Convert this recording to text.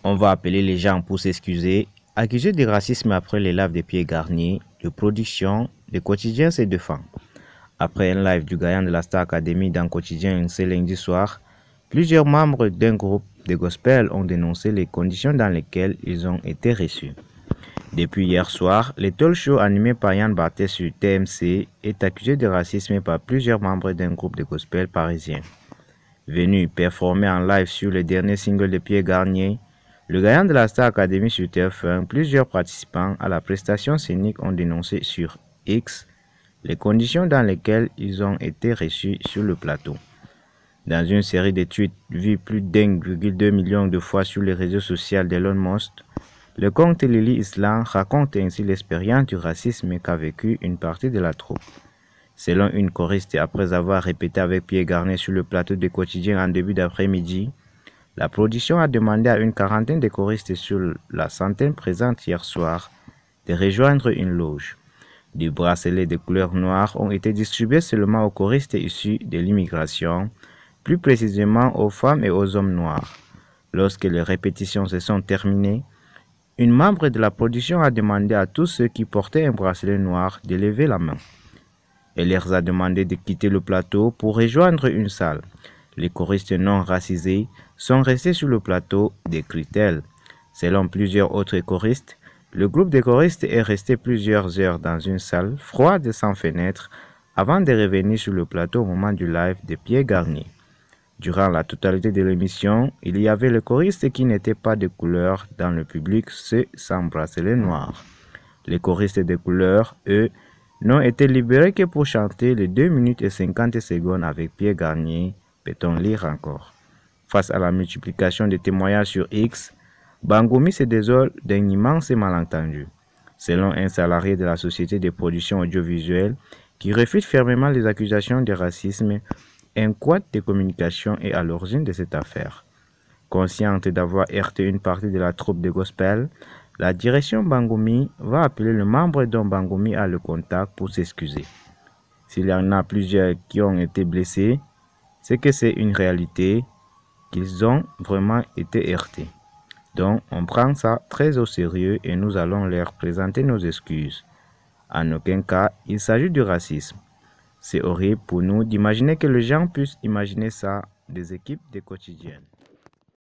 On va appeler les gens pour s'excuser. Accusé de racisme après les lives des pieds garnis, de production, le quotidien se défend. Après un live du gagnant de la Star Academy dans Quotidien ce lundi soir, plusieurs membres d'un groupe de gospel ont dénoncé les conditions dans lesquelles ils ont été reçus. Depuis hier soir, le talk show animé par Yann Barthès sur TMC est accusé de racisme par plusieurs membres d'un groupe de gospel parisien. Venu performer en live sur le dernier single de Pierre Garnier, le gagnant de la Star Academy sur TF1, plusieurs participants à la prestation scénique ont dénoncé sur X les conditions dans lesquelles ils ont été reçus sur le plateau. Dans une série de tweets vus plus d'1,2 million de fois sur les réseaux sociaux d'Elon Musk, le compte Lily Islam raconte ainsi l'expérience du racisme qu'a vécu une partie de la troupe. Selon une choriste, après avoir répété avec Pierre Garnier sur le plateau de Quotidien en début d'après-midi, la production a demandé à une quarantaine de choristes sur la centaine présente hier soir de rejoindre une loge. Des bracelets de couleur noire ont été distribués seulement aux choristes issus de l'immigration, plus précisément aux femmes et aux hommes noirs. Lorsque les répétitions se sont terminées, une membre de la production a demandé à tous ceux qui portaient un bracelet noir de lever la main. Elle leur a demandé de quitter le plateau pour rejoindre une salle. Les choristes non racisés sont restés sur le plateau, décrit-elle. Selon plusieurs autres choristes, le groupe de choristes est resté plusieurs heures dans une salle froide sans fenêtre avant de revenir sur le plateau au moment du live de Pierre Garnier. Durant la totalité de l'émission, il y avait les choristes qui n'étaient pas de couleur dans le public, ceux sans bracelet noir. Les choristes de couleur, eux, n'ont été libérés que pour chanter les 2 minutes et 50 secondes avec Pierre Garnier, peut-on lire encore. Face à la multiplication des témoignages sur X, Bangoumi se désole d'un immense malentendu. Selon un salarié de la société de production audiovisuelle qui refute fermement les accusations de racisme, un quad de communication est à l'origine de cette affaire. Consciente d'avoir heurté une partie de la troupe de gospel, la direction Bangoumi va appeler le membre dont Bangoumi a le contact pour s'excuser. S'il y en a plusieurs qui ont été blessés, c'est que c'est une réalité qu'ils ont vraiment été heurtés. Donc on prend ça très au sérieux et nous allons leur présenter nos excuses. En aucun cas, il s'agit du racisme. C'est horrible pour nous d'imaginer que les gens puissent imaginer ça des équipes de quotidiennes.